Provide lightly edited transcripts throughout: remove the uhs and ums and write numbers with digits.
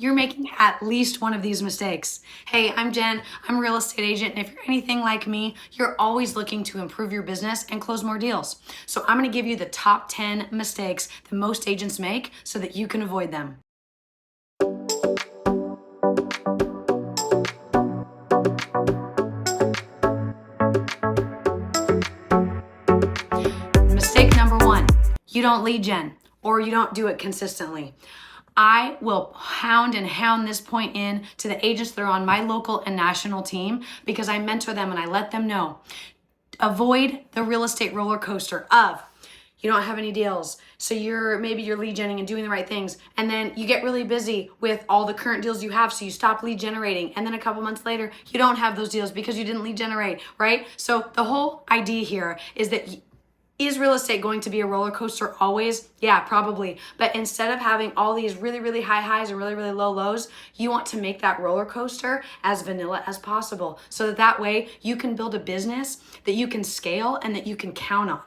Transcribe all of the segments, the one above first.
you're making at least one of these mistakes. Hey, I'm Jen. I'm a real estate agent. And if you're anything like me, you're always looking to improve your business and close more deals. So I'm going to give you the top 10 mistakes that most agents make so that you can avoid them. Mistake number one, you don't lead gen or you don't do it consistently. I will hound this point in to the agents that are on my local and national team because I mentor them and I let them know. Avoid the real estate roller coaster of you don't have any deals. So maybe you're lead genning and doing the right things. And then you get really busy with all the current deals you have. So you stop lead generating. And then a couple months later, you don't have those deals because you didn't lead generate, right? So the whole idea here is that is real estate going to be a roller coaster always? Yeah, probably. But instead of having all these really, really high highs and really, really low lows, you want to make that roller coaster as vanilla as possible. So that way you can build a business that you can scale and that you can count on.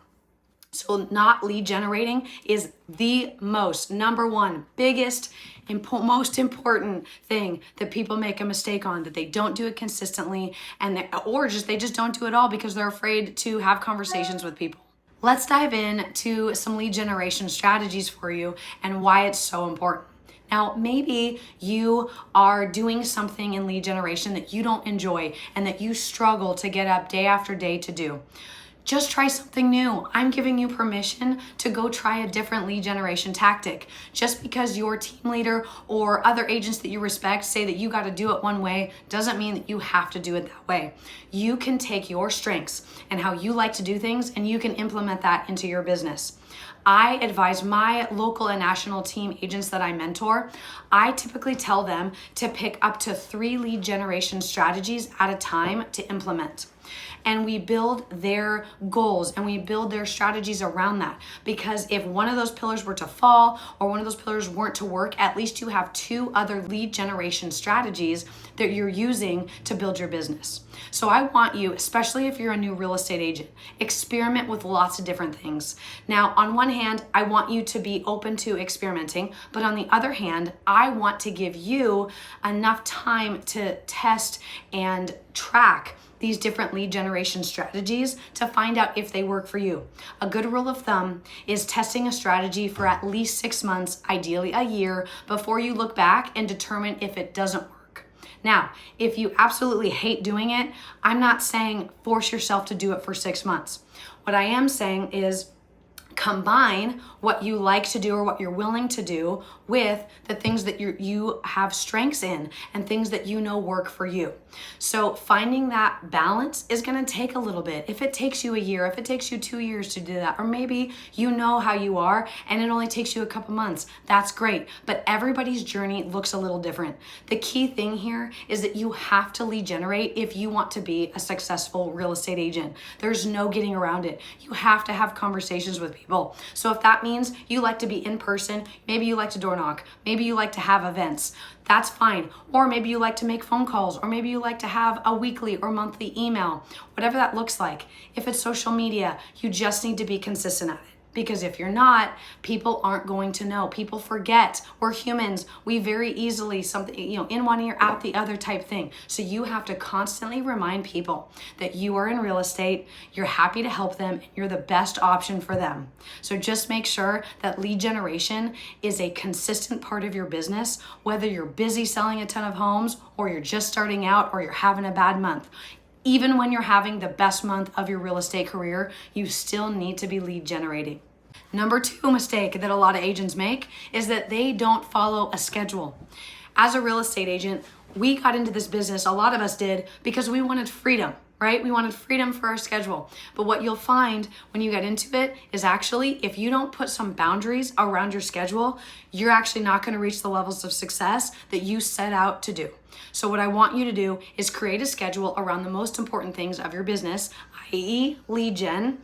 So not lead generating is the number one, biggest, most important thing that people make a mistake on, that they don't do it consistently or they just don't do it all because they're afraid to have conversations with people. Let's dive into some lead generation strategies for you and why it's so important. Now, maybe you are doing something in lead generation that you don't enjoy and that you struggle to get up day after day to do. Just try something new. I'm giving you permission to go try a different lead generation tactic. Just because your team leader or other agents that you respect say that you got to do it one way doesn't mean that you have to do it that way. You can take your strengths and how you like to do things and you can implement that into your business. I advise my local and national team agents that I mentor, I typically tell them to pick up to 3 lead generation strategies at a time to implement. And we build their goals and we build their strategies around that. Because if one of those pillars were to fall or one of those pillars weren't to work, at least you have 2 other lead generation strategies that you're using to build your business. So I want you, especially if you're a new real estate agent, experiment with lots of different things. Now, on one hand, I want you to be open to experimenting, but on the other hand, I want to give you enough time to test and track these different lead generation strategies to find out if they work for you. A good rule of thumb is testing a strategy for at least 6 months, ideally a year, before you look back and determine if it doesn't work. Now, if you absolutely hate doing it, I'm not saying force yourself to do it for 6 months. What I am saying is combine what you like to do or what you're willing to do with the things that you have strengths in and things that you know work for you. So finding that balance is going to take a little bit. If it takes you a year, if it takes you 2 years to do that, or maybe you know how you are and it only takes you a couple months, that's great. But everybody's journey looks a little different. The key thing here is that you have to lead generate if you want to be a successful real estate agent. There's no getting around it. You have to have conversations with people. So if that means you like to be in person, maybe you like to door knock, maybe you like to have events, that's fine. Or maybe you like to make phone calls, or maybe you like to have a weekly or monthly email, whatever that looks like. If it's social media, you just need to be consistent at it. Because if you're not, people aren't going to know. People forget. We're humans. We very easily in one ear, out the other type thing. So you have to constantly remind people that you are in real estate, you're happy to help them, and you're the best option for them. So just make sure that lead generation is a consistent part of your business, whether you're busy selling a ton of homes or you're just starting out or you're having a bad month. Even when you're having the best month of your real estate career, you still need to be lead generating. Number 2 mistake that a lot of agents make is that they don't follow a schedule. As a real estate agent, we got into this business, a lot of us did, because we wanted freedom, right? We wanted freedom for our schedule. But what you'll find when you get into it is actually, if you don't put some boundaries around your schedule, you're actually not going to reach the levels of success that you set out to do. So what I want you to do is create a schedule around the most important things of your business, i.e. lead gen,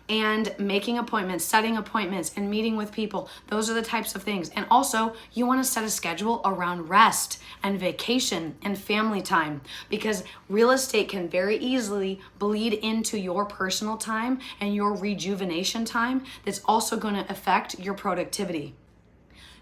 and making appointments, setting appointments, and meeting with people. Those are the types of things. And also, you want to set a schedule around rest and vacation and family time, because real estate can very easily bleed into your personal time and your rejuvenation time that's also going to affect your productivity.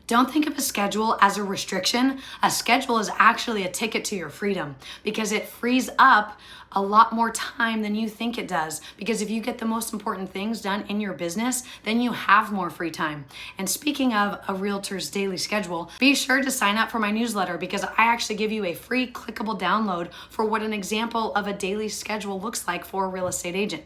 Don't think of a schedule as a restriction. A schedule is actually a ticket to your freedom because it frees up a lot more time than you think it does. Because if you get the most important things done in your business, then you have more free time. And speaking of a realtor's daily schedule, be sure to sign up for my newsletter because I actually give you a free clickable download for what an example of a daily schedule looks like for a real estate agent.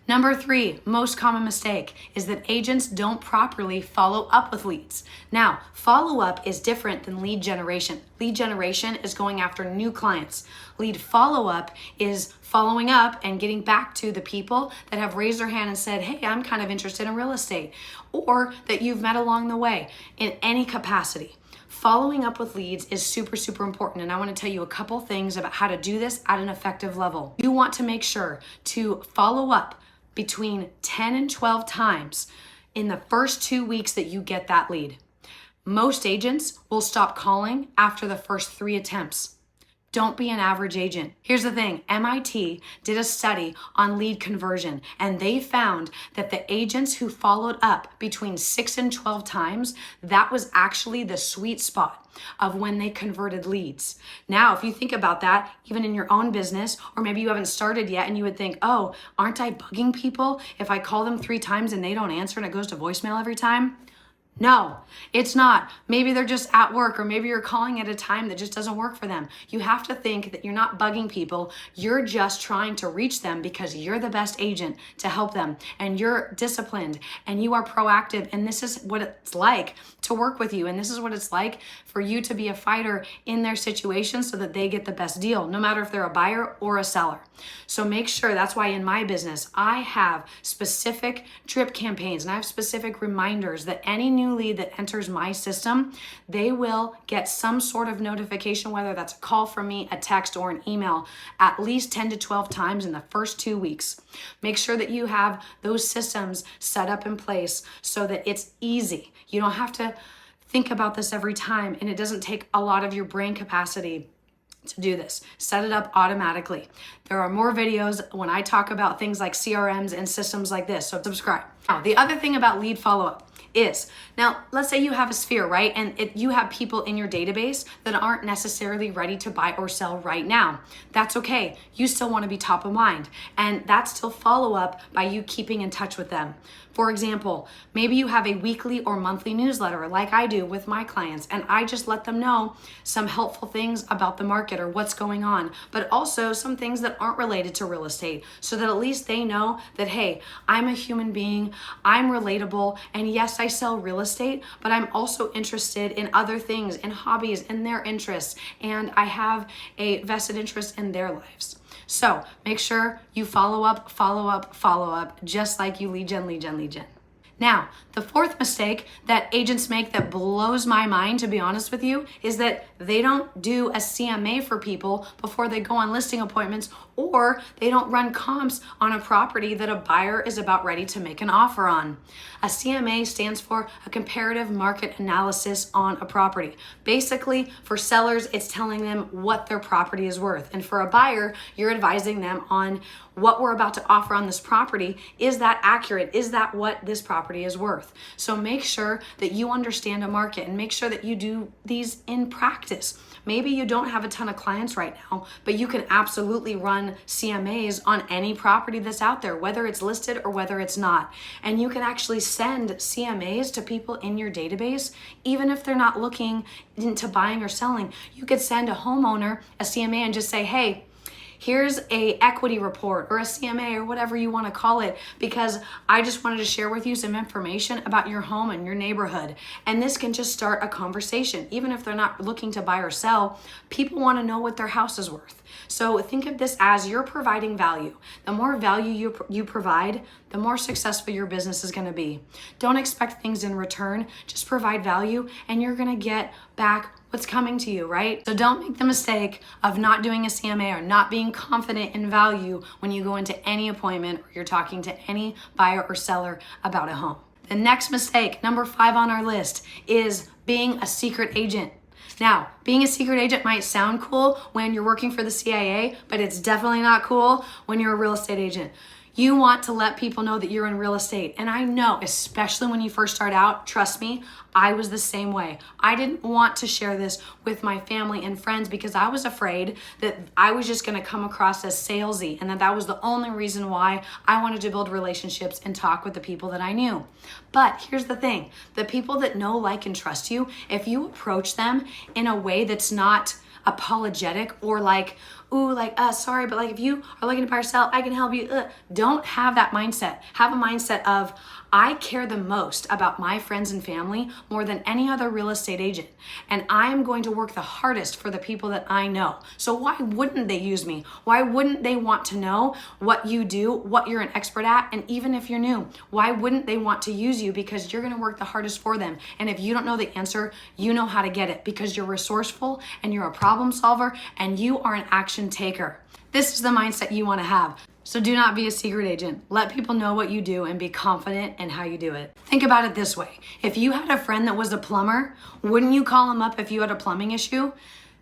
Number 3, most common mistake is that agents don't properly follow up with leads. Now, follow up is different than lead generation. Lead generation is going after new clients. Lead follow up is following up and getting back to the people that have raised their hand and said, hey, I'm kind of interested in real estate, or that you've met along the way in any capacity. Following up with leads is super, super important. And I want to tell you a couple things about how to do this at an effective level. You want to make sure to follow up between 10 and 12 times in the first 2 weeks that you get that lead. Most agents will stop calling after the first 3 attempts. Don't be an average agent. Here's the thing, MIT did a study on lead conversion, and they found that the agents who followed up between 6 and 12 times, that was actually the sweet spot of when they converted leads. Now, if you think about that, even in your own business, or maybe you haven't started yet and you would think, oh, aren't I bugging people if I call them 3 times and they don't answer and it goes to voicemail every time? No, it's not. Maybe they're just at work, or maybe you're calling at a time that just doesn't work for them. You have to think that you're not bugging people. You're just trying to reach them because you're the best agent to help them, and you're disciplined and you are proactive. And this is what it's like to work with you. And this is what it's like for you to be a fighter in their situation so that they get the best deal, no matter if they're a buyer or a seller. So make sure, that's why in my business, I have specific drip campaigns and I have specific reminders that any new lead that enters my system, they will get some sort of notification, whether that's a call from me, a text, or an email, at least 10 to 12 times in the first 2 weeks. Make sure that you have those systems set up in place so that it's easy. You don't have to think about this every time, and it doesn't take a lot of your brain capacity to do this. Set it up automatically. There are more videos when I talk about things like CRMs and systems like this, so subscribe. Now, the other thing about lead follow-up is, now let's say you have a sphere, right? And you have people in your database that aren't necessarily ready to buy or sell right now. That's okay. You still want to be top of mind. And that's still follow up by you keeping in touch with them. For example, maybe you have a weekly or monthly newsletter like I do with my clients, and I just let them know some helpful things about the market or what's going on, but also some things that aren't related to real estate, so that at least they know that, hey, I'm a human being, I'm relatable, and yes, I sell real estate, but I'm also interested in other things, in hobbies, in their interests, and I have a vested interest in their lives. So make sure you follow up, just like you lead gen. Now, the fourth mistake that agents make that blows my mind, to be honest with you, is that they don't do a CMA for people before they go on listing appointments, or they don't run comps on a property that a buyer is about ready to make an offer on. A CMA stands for a comparative market analysis on a property. Basically, for sellers, it's telling them what their property is worth. And for a buyer, you're advising them on what we're about to offer on this property. Is that accurate? Is that what this property is worth? So make sure that you understand a market and make sure that you do these in practice. Maybe you don't have a ton of clients right now, but you can absolutely run CMAs on any property that's out there, whether it's listed or whether it's not. And you can actually send CMAs to people in your database, even if they're not looking into buying or selling. You could send a homeowner a CMA and just say, hey, here's a equity report or a CMA or whatever you want to call it, because I just wanted to share with you some information about your home and your neighborhood. And this can just start a conversation. Even if they're not looking to buy or sell, people want to know what their house is worth. So think of this as you're providing value. The more value you provide, the more successful your business is going to be. Don't expect things in return. Just provide value and you're going to get back what's coming to you, right? So don't make the mistake of not doing a CMA or not being confident in value when you go into any appointment or you're talking to any buyer or seller about a home. The next mistake, number 5 on our list, is being a secret agent. Now, being a secret agent might sound cool when you're working for the CIA, but it's definitely not cool when you're a real estate agent. You want to let people know that you're in real estate. And I know, especially when you first start out, trust me, I was the same way. I didn't want to share this with my family and friends because I was afraid that I was just going to come across as salesy, and that was the only reason why I wanted to build relationships and talk with the people that I knew. But here's the thing, the people that know, like, and trust you, if you approach them in a way that's not apologetic or like, ooh, like, sorry, but like if you are looking to buy or sell, I can help you. Don't have that mindset. Have a mindset of, I care the most about my friends and family more than any other real estate agent. And I am going to work the hardest for the people that I know. So why wouldn't they use me? Why wouldn't they want to know what you do, what you're an expert at? And even if you're new, why wouldn't they want to use you? Because you're going to work the hardest for them. And if you don't know the answer, you know how to get it because you're resourceful and you're a problem solver and you are an action taker. This is the mindset you want to have. So do not be a secret agent. Let people know what you do and be confident in how you do it. Think about it this way. If you had a friend that was a plumber, wouldn't you call him up if you had a plumbing issue?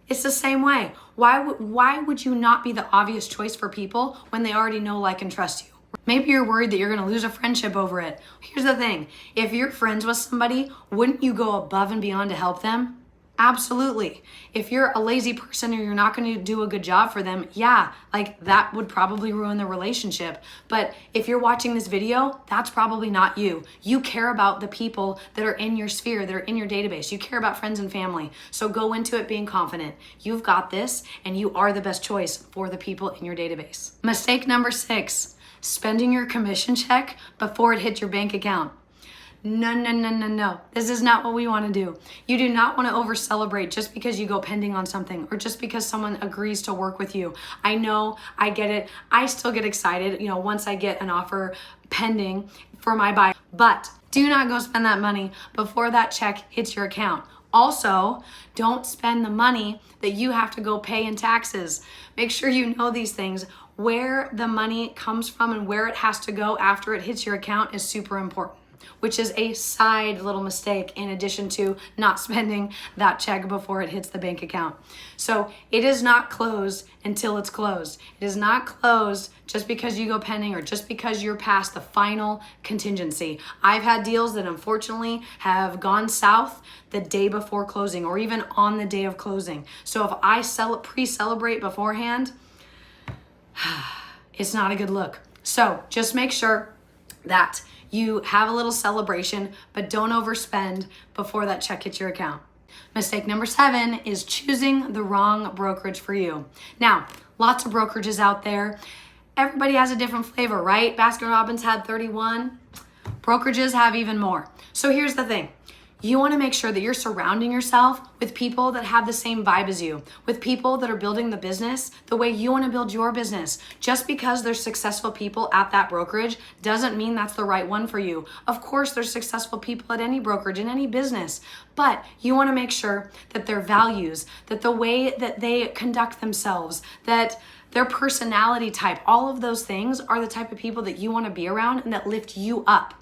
It's the same way. Why would you not be the obvious choice for people when they already know, like, and trust you? Maybe you're worried that you're going to lose a friendship over it. Here's the thing. If you're friends with somebody, wouldn't you go above and beyond to help them? Absolutely. If you're a lazy person or you're not going to do a good job for them, yeah, like that would probably ruin the relationship. But if you're watching this video, that's probably not you. You care about the people that are in your sphere, that are in your database. You care about friends and family. So go into it being confident. You've got this and you are the best choice for the people in your database. Mistake number 6, spending your commission check before it hits your bank account. No. This is not what we want to do. You do not want to over celebrate just because you go pending on something or just because someone agrees to work with you. I know, I get it. I still get excited, once I get an offer pending for my buy. But do not go spend that money before that check hits your account. Also, don't spend the money that you have to go pay in taxes. Make sure you know these things. Where the money comes from and where it has to go after it hits your account is super important, which is a side little mistake in addition to not spending that check before it hits the bank account. So it is not closed until it's closed. It is not closed just because you go pending or just because you're past the final contingency. I've had deals that unfortunately have gone south the day before closing or even on the day of closing. So if I pre-celebrate beforehand, it's not a good look. So just make sure that you have a little celebration, but don't overspend before that check hits your account. Mistake number 7 is choosing the wrong brokerage for you. Now, lots of brokerages out there. Everybody has a different flavor, right? Baskin Robbins had 31. Brokerages have even more. So here's the thing. You want to make sure that you're surrounding yourself with people that have the same vibe as you, with people that are building the business the way you want to build your business. Just because there's successful people at that brokerage doesn't mean that's the right one for you. Of course, there's successful people at any brokerage, in any business, but you want to make sure that their values, that the way that they conduct themselves, that their personality type, all of those things are the type of people that you want to be around and that lift you up.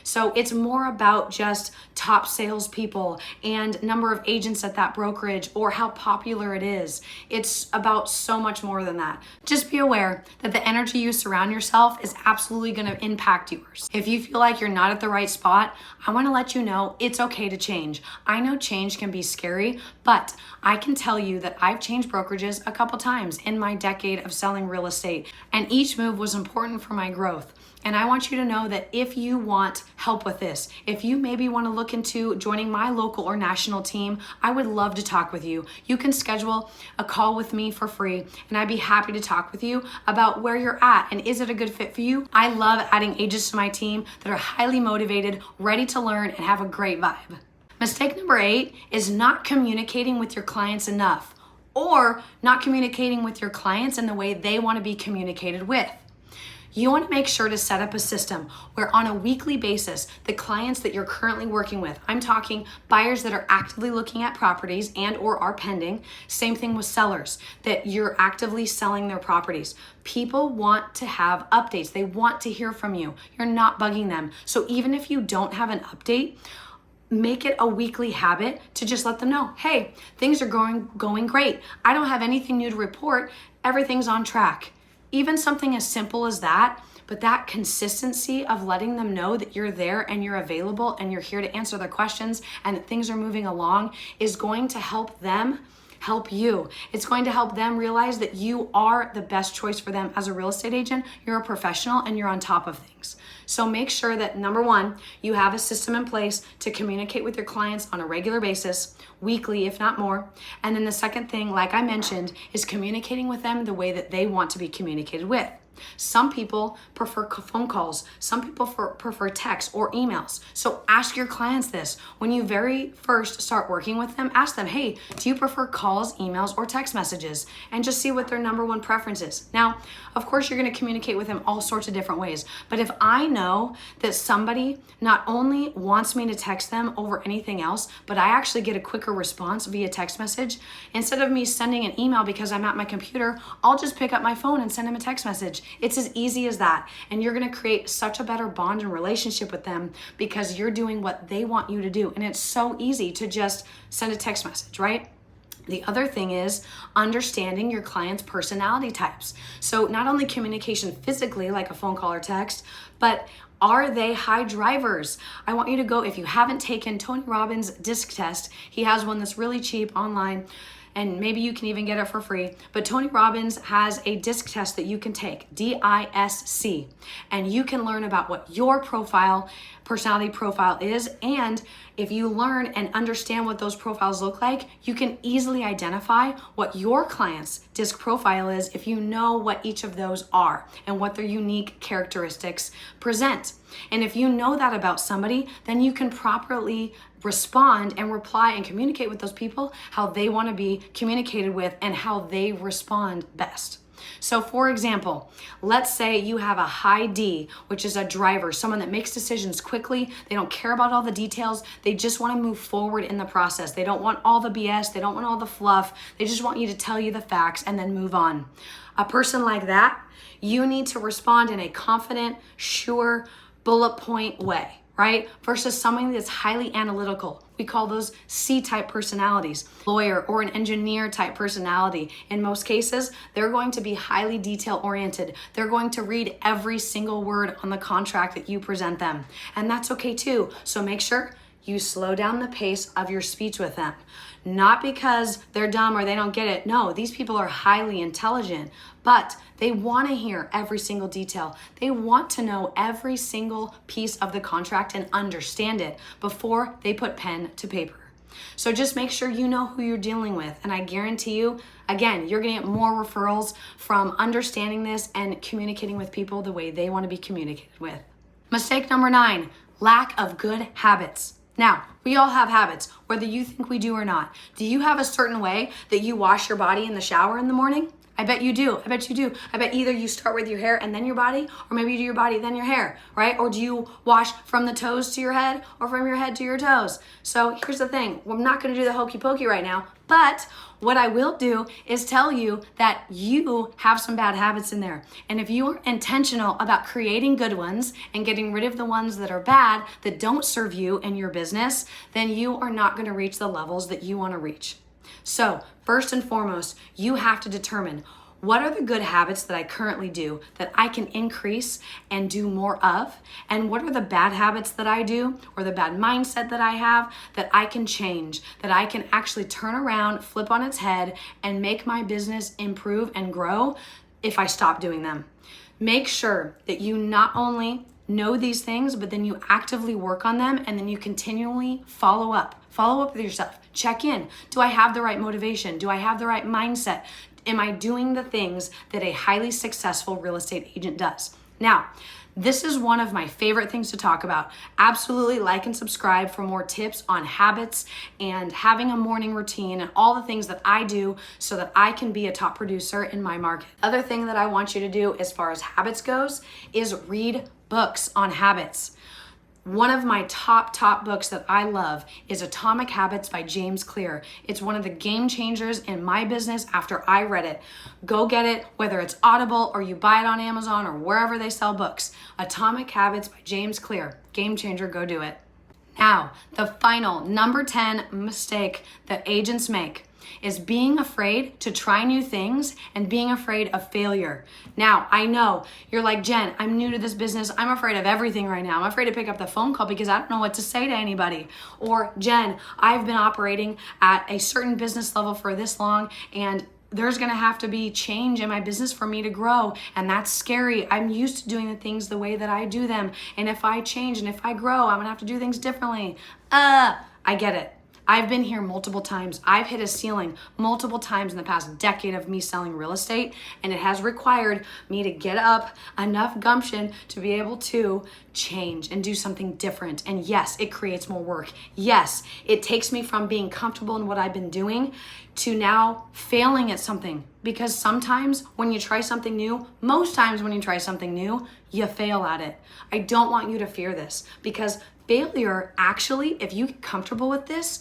So it's more about just top salespeople and number of agents at that brokerage or how popular it is. It's about so much more than that. Just be aware that the energy you surround yourself is absolutely going to impact yours. If you feel like you're not at the right spot, I want to let you know it's okay to change. I know change can be scary, but I can tell you that I've changed brokerages a couple times in my decade of selling real estate, and each move was important for my growth. And I want you to know that if you want help with this, if you maybe want to look into joining my local or national team, I would love to talk with you. You can schedule a call with me for free, and I'd be happy to talk with you about where you're at and is it a good fit for you. I love adding agents to my team that are highly motivated, ready to learn, and have a great vibe. Mistake number 8 is not communicating with your clients enough, or not communicating with your clients in the way they want to be communicated with. You want to make sure to set up a system where on a weekly basis, the clients that you're currently working with, I'm talking buyers that are actively looking at properties and or are pending, same thing with sellers, that you're actively selling their properties. People want to have updates. They want to hear from you. You're not bugging them. So even if you don't have an update, make it a weekly habit to just let them know, hey, things are going great. I don't have anything new to report. Everything's on track. even something as simple as that, but that consistency of letting them know that you're there and you're available and you're here to answer their questions and that things are moving along is going to help them help you. It's going to help them realize that you are the best choice for them as a real estate agent. You're a professional and you're on top of things. So make sure that number one, you have a system in place to communicate with your clients on a regular basis, weekly, if not more. And then the second thing, like I mentioned, is communicating with them the way that they want to be communicated with. Some people prefer phone calls. Some people prefer text or emails. So ask your clients this. When you very first start working with them, ask them, hey, do you prefer calls, emails, or text messages? And just see what their number one preference is. Now, of course, you're going to communicate with them all sorts of different ways. But if I know that somebody not only wants me to text them over anything else, but I actually get a quicker response via text message, instead of me sending an email because I'm at my computer, I'll just pick up my phone and send them a text message. It's as easy as that. And you're going to create such a better bond and relationship with them because you're doing what they want you to do. And it's so easy to just send a text message, right? The other thing is understanding your client's personality types. So not only communication physically, like a phone call or text, but are they high drivers? I want you to go, if you haven't taken Tony Robbins' disc test, he has one that's really cheap online, and maybe you can even get it for free. But Tony Robbins has a disc test that you can take, DISC, and you can learn about what your personality profile is. And if you learn and understand what those profiles look like, you can easily identify what your client's disc profile is if you know what each of those are and what their unique characteristics present. And if you know that about somebody, then you can properly respond and reply and communicate with those people how they want to be communicated with and how they respond best. So for example, let's say you have a high D, which is a driver, someone that makes decisions quickly. They don't care about all the details. They just want to move forward in the process. They don't want all the BS. They don't want all the fluff. They just want you to tell you the facts and then move on. A person like that, you need to respond in a confident, sure, bullet point way, right? Versus someone that's highly analytical. We call those C-type personalities. Lawyer or an engineer type personality. In most cases, they're going to be highly detail-oriented. They're going to read every single word on the contract that you present them. And that's okay too. So make sure you slow down the pace of your speech with them. Not because they're dumb or they don't get it. No, these people are highly intelligent, but they want to hear every single detail. They want to know every single piece of the contract and understand it before they put pen to paper. So just make sure you know who you're dealing with. And I guarantee you, again, you're going to get more referrals from understanding this and communicating with people the way they want to be communicated with. Mistake number 9, lack of good habits. Now, we all have habits, whether you think we do or not. Do you have a certain way that you wash your body in the shower in the morning? I bet you do. I bet you do. I bet either you start with your hair and then your body, or maybe you do your body, then your hair, right? Or do you wash from the toes to your head or from your head to your toes? So here's the thing. I'm not going to do the hokey pokey right now, but what I will do is tell you that you have some bad habits in there. And if you are intentional about creating good ones and getting rid of the ones that are bad, that don't serve you and your business, then you are not going to reach the levels that you want to reach. So first and foremost, you have to determine what are the good habits that I currently do that I can increase and do more of? And what are the bad habits that I do or the bad mindset that I have that I can change, that I can actually turn around, flip on its head, and make my business improve and grow if I stop doing them? Make sure that you not only know these things, but then you actively work on them and then you continually follow up. Follow up with yourself. Check in. Do I have the right motivation? Do I have the right mindset? Am I doing the things that a highly successful real estate agent does? Now, this is one of my favorite things to talk about. Absolutely like and subscribe for more tips on habits and having a morning routine and all the things that I do so that I can be a top producer in my market. Other thing that I want you to do as far as habits goes is read books on habits. One of my top books that I love is Atomic Habits by James Clear. It's one of the game changers in my business after I read it. Go get it, whether it's Audible or you buy it on Amazon or wherever they sell books. Atomic Habits by James Clear. Game changer, go do it. Now, the final number 10 mistake that agents make is being afraid to try new things and being afraid of failure. Now, I know you're like, Jen, I'm new to this business. I'm afraid of everything right now. I'm afraid to pick up the phone call because I don't know what to say to anybody. Or, Jen, I've been operating at a certain business level for this long, and there's gonna have to be change in my business for me to grow, and that's scary. I'm used to doing the things the way that I do them, and if I change and if I grow, I'm gonna have to do things differently. I get it. I've been here multiple times. I've hit a ceiling multiple times in the past decade of me selling real estate, and it has required me to get up enough gumption to be able to change and do something different. And yes, it creates more work. Yes, it takes me from being comfortable in what I've been doing to now failing at something. Because sometimes when you try something new, most times when you try something new, you fail at it. I don't want you to fear this, because failure, actually, if you get comfortable with this,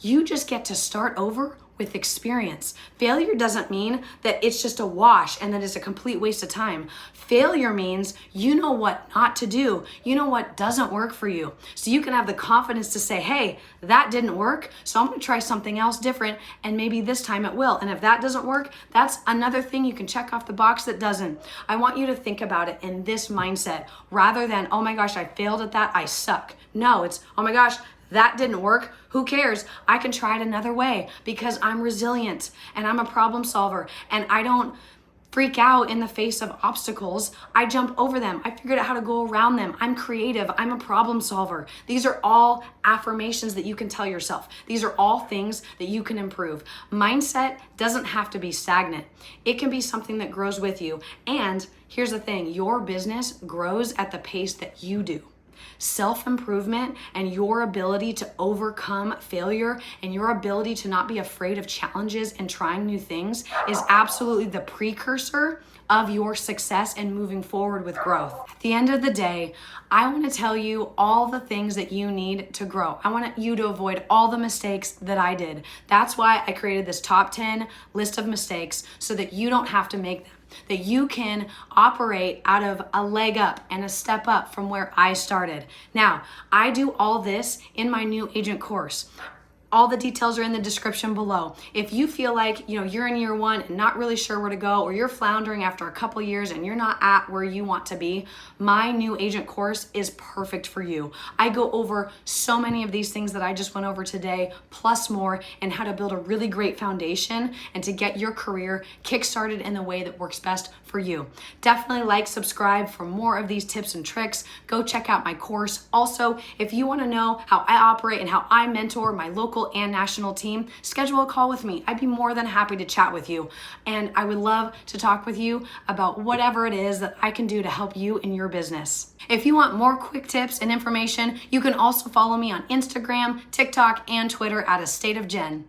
you just get to start over with experience. Failure doesn't mean that it's just a wash and that it's a complete waste of time. Failure means you know what not to do. You know what doesn't work for you. So you can have the confidence to say, hey, that didn't work, so I'm gonna try something else different, and maybe this time it will. And if that doesn't work, that's another thing you can check off the box that doesn't. I want you to think about it in this mindset rather than, oh my gosh, I failed at that, I suck. No, it's, oh my gosh, that didn't work. Who cares? I can try it another way because I'm resilient and I'm a problem solver, and I don't freak out in the face of obstacles. I jump over them. I figured out how to go around them. I'm creative. I'm a problem solver. These are all affirmations that you can tell yourself. These are all things that you can improve. Mindset doesn't have to be stagnant. It can be something that grows with you. And here's the thing, your business grows at the pace that you do. Self-improvement and your ability to overcome failure and your ability to not be afraid of challenges and trying new things is absolutely the precursor of your success and moving forward with growth. At the end of the day, I want to tell you all the things that you need to grow. I want you to avoid all the mistakes that I did. That's why I created this top 10 list of mistakes, so that you don't have to make them, that you can operate out of a leg up and a step up from where I started. Now, I do all this in my new agent course. All the details are in the description below. If you feel like you're in year one and not really sure where to go, or you're floundering after a couple years and you're not at where you want to be, my new agent course is perfect for you. I go over so many of these things that I just went over today, plus more, and how to build a really great foundation and to get your career kickstarted in the way that works best for you. Definitely like, subscribe for more of these tips and tricks. Go check out my course. Also, if you want to know how I operate and how I mentor my local and national team, schedule a call with me. I'd be more than happy to chat with you. And I would love to talk with you about whatever it is that I can do to help you in your business. If you want more quick tips and information, you can also follow me on Instagram, TikTok, and Twitter at A State of Jen.